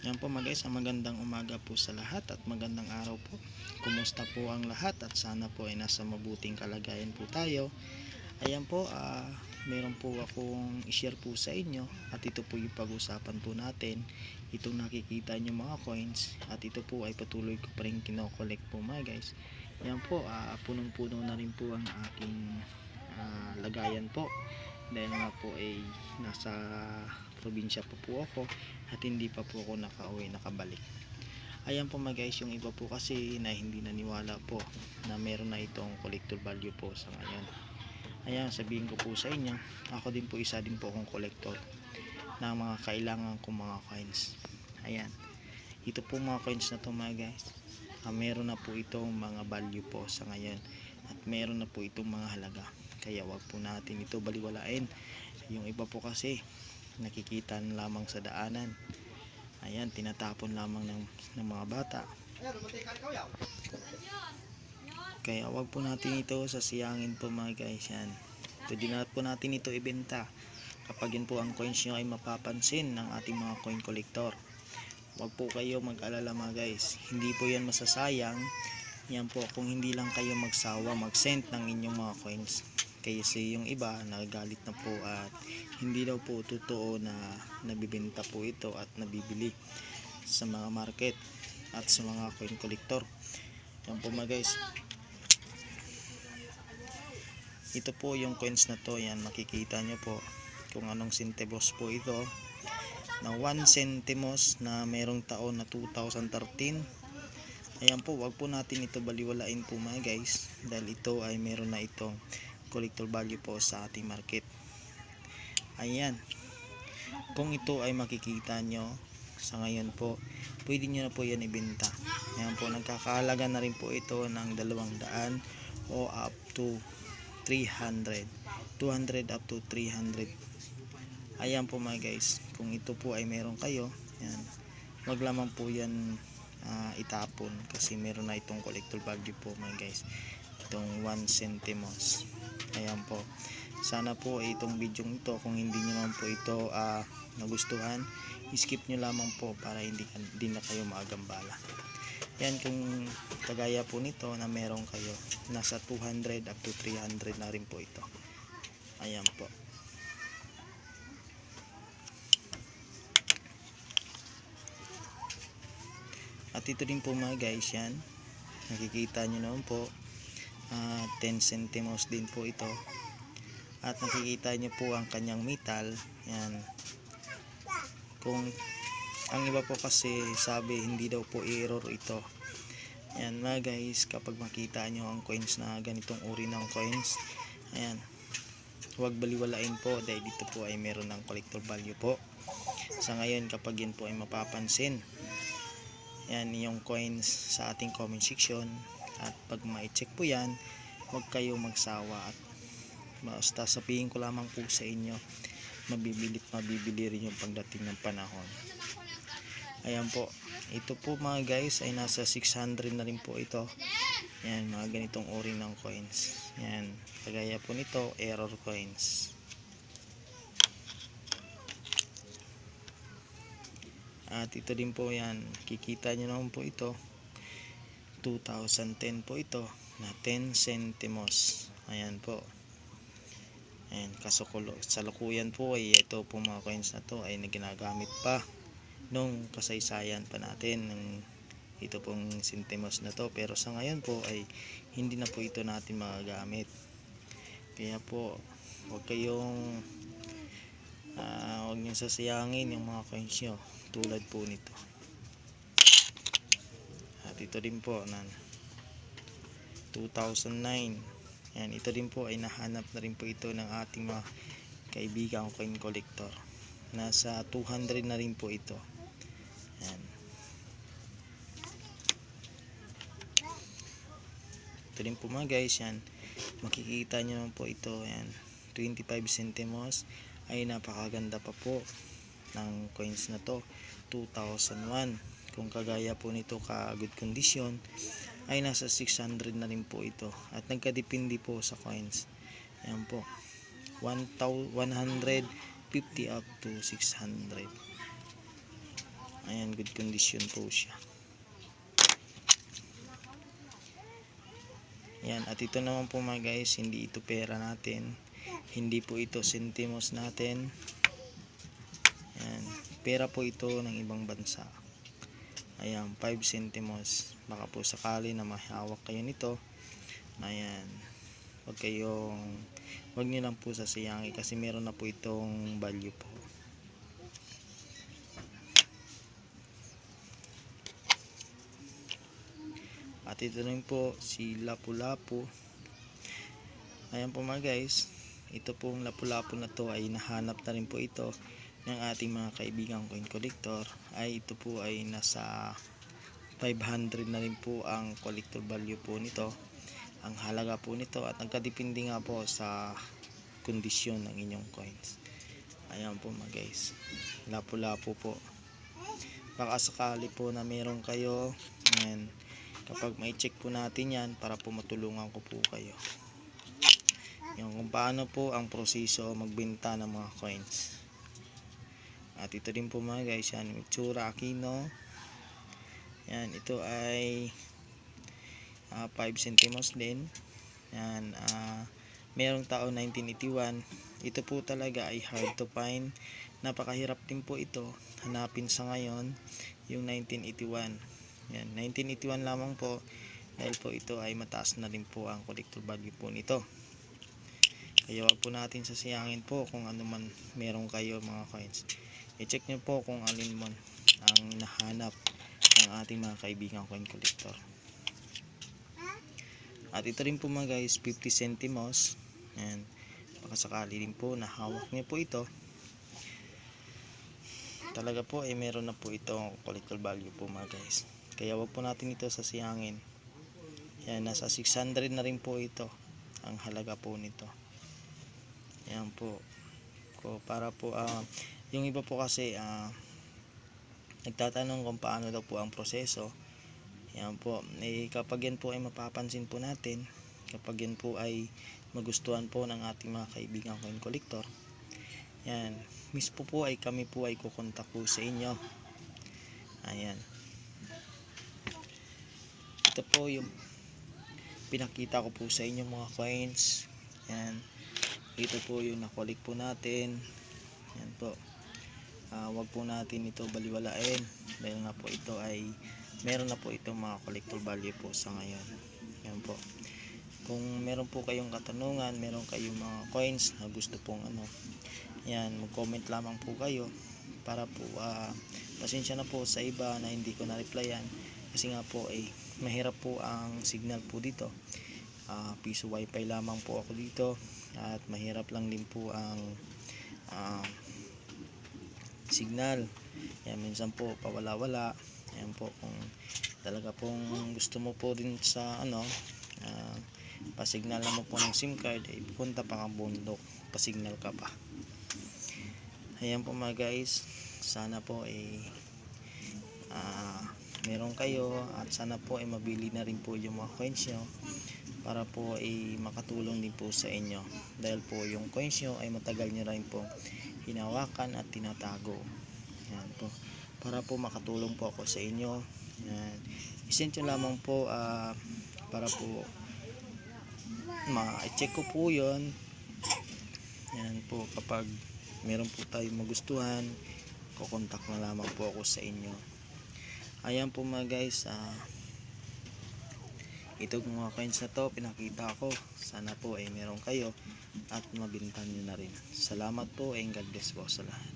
Yan po mga guys, magandang umaga po sa lahat at magandang araw po. Kumusta po ang lahat at sana po ay nasa mabuting kalagayan po tayo. Ayan po, meron po akong i-share po sa inyo at ito po yung pag-usapan po natin. Itong nakikita nyo mga coins at ito po ay patuloy ko pa rin kinokollect po mga guys. Ayan po, punong-puno na rin po ang aking lagayan po. Dahil nga po ay nasa probinsya pa po ako at hindi pa po ako nakabalik. Ayan po mga guys, yung iba po kasi na hindi naniwala po na meron na itong collector value po sa ngayon. Ayan, sabihin ko po sa inyo, ako din po isa din po akong collector ng mga kailangan kong mga coins. Ayan, ito po mga coins na to mga guys, meron na po itong mga value po sa ngayon at meron na po itong mga halaga, kaya wag po natin ito baliwalain. Yung iba po kasi nakikita lamang sa daanan, ayan, tinatapon lamang ng mga bata, kaya wag po natin ito sasiyangin po mga guys. Yan, pwede na po natin ito ibenta kapag yun po ang coins nyo ay mapapansin ng ating mga coin collector. Wag po kayo mag-alala mga guys, hindi po yan masasayang. Yan po kung hindi lang kayo magsawa mag-send ng inyong mga coins. Kasi yung iba nagagalit na po at hindi daw po totoo na nabibenta po ito at nabibili sa mga market at sa mga coin collector. Yan po mga guys, ito po yung coins na to. Yan, makikita nyo po kung anong centimos po ito, na 1 centimos na merong taon na 2013. Ayan po, wag po natin ito baliwalain po mga guys, dahil ito ay meron na itong collector value po sa ating market. Ayan, kung ito ay makikita nyo sa ngayon po, pwede nyo na po yan ibenta. Ayan po, nagkakahalaga na rin po ito ng 200 o up to 300, 200 up to 300. Ayan po mga guys, kung ito po ay meron kayo, yan, wag lamang po yan itapon, kasi meron na itong collector value po mga guys, itong 1 centimos. Ayan po, sana po itong video ito, kung hindi nyo naman po ito nagustuhan, skip nyo lamang po para hindi na kayo maagambala. Yan, kung kagaya po nito na meron kayo, nasa 200 up to 300 na rin po ito. Ayan po. At ito din po mga guys, yan, nakikita nyo naman po, 10 centimos din po ito. At nakikita nyo po ang kanyang metal. Yan, kung ang iba po kasi sabi hindi daw po error ito. Yan mga guys, kapag makita nyo ang coins na ganitong uri ng coins, ayan, huwag baliwalain po, dahil dito po ay meron ng collector value po sa ngayon. Kapag yun po ay mapapansin, yan yung coins sa ating comment section, at pag ma-check po yan, huwag kayo magsawa at basta sabihin ko lamang po sa inyo, mabibili rin yung pagdating ng panahon. Ayan po, ito po mga guys ay nasa 600 na rin po ito. Yan, mga ganitong uri ng coins. Yan, kagaya po nito, error coins. At ito din po, yan, kikita nyo naman po ito, 2010 po ito, na 10 centimos. Ayan po. Ayan, kasalukuyan po ay ito po mga coins na to ay ginagamit pa nung kasaysayan pa natin ng ito pong centimos na to, pero sa ngayon po ay hindi na po ito natin magagamit. Kaya po huwag kayong huwag nyo sasayangin yung mga coins nyo tulad po nito. At ito din po na 2009. Yan, ito din po ay nahanap na rin po ito ng ating mga kaibigang coin collector. Nasa 200 na rin po ito. Yan. Ito din po mga guys, yan, makikita nyo naman po ito. Yan, 25 centimos ay napakaganda pa po ng coins na to, 2001. Kung kagaya po nito ka good condition, ay nasa 600 na rin po ito, at nagkadepende po sa coins. Ayan po, 150 up to 600. Ayan, good condition po siya. Yan, at ito naman po mga guys, hindi ito pera natin, hindi po ito sentimos natin. Yan, pera po ito ng ibang bansa. Ayan, 5 sentimos. Baka po sakali na mahawak kayo nito. Ayan, wag nyo lang po sasayangin kasi meron na po itong value po. At ito rin po si Lapu-Lapu. Ayan po mga guys, ito pong Lapu-Lapu na to ay nahanap na rin po ito ng ating mga kaibigang coin collector. Ay ito po ay nasa 500 na rin po ang collector value po nito, ang halaga po nito, at nagkadepende nga po sa kondisyon ng inyong coins. Ayan po mga guys, Lapu-Lapu po. Baka sakali po na meron kayo, ayan, kapag may check po natin yan para po matulungan ko po kayo yung kung paano po ang proseso magbenta ng mga coins. At ito din po mga guys, yan, Mitsura Aquino. Yan, ito ay 5 centimos din. Yan, merong taon 1981. Ito po talaga ay hard to find, napakahirap din po ito hanapin sa ngayon, yung 1981. Yan, 1981 lamang po, dahil po ito ay mataas na rin po ang collector value po nito. Kaya wag po natin sasayangin po kung ano man meron kayo mga coins. I-check nyo po kung alin man ang nahanap ng ating mga kaibigang coin collector. At ito rin po mga guys, 50 centimos. Yan, baka sakali din po na hawak nyo po ito. Talaga po ay meron na po itong collector value po mga guys. Kaya wag po natin ito sasayangin. Yan, nasa 600 na rin po ito ang halaga po nito. Yan po. Para po yung iba po kasi nagtatanong kung paano daw po ang proseso. Yan po. Kapag yan po ay mapapansin po natin, kapag yan po ay magustuhan po ng ating mga kaibigang coin collector, yan, mismo po ay kami po ay kukontak po sa inyo. Ayan. Ito po yung pinakita ko po sa inyo mga coins. Yan. Ito po yung nakulik po natin. Yan po. Wag po natin ito baliwalain dahil nga po ito ay meron na po itong mga collector value po sa ngayon. Yan po. Kung meron po kayong katanungan, meron kayong mga coins na gusto pong yan, mag-comment lamang po kayo para po pasensya na po sa iba na hindi ko na-replyan kasi nga po ay mahirap po ang signal po dito. Piso wifi lamang po ako dito at mahirap lang din po ang signal. Yan, minsan po pawala-wala. Yan po, kung talaga pong gusto mo po din sa pasignal mo po ng SIM card, ay pupunta pa kang bundok, pasignal ka pa. Ayan po mga guys, sana po ay meron kayo at sana po ay mabili na rin po yung mga coins nyo para po ay makatulong din po sa inyo, dahil po yung coins nyo ay matagal nyo rin po hinawakan at tinatago. Yan po, para po makatulong po ako sa inyo. Yan, isend nyo lamang po para po ma-check ko po yun. Yan po, kapag meron po tayong magustuhan, kukontak na lamang po ako sa inyo. Ayan po mga guys, ito mga coins na to pinakita ko, sana po ay meron kayo at mabintan nyo na rin. Salamat po and God bless po sa lahat.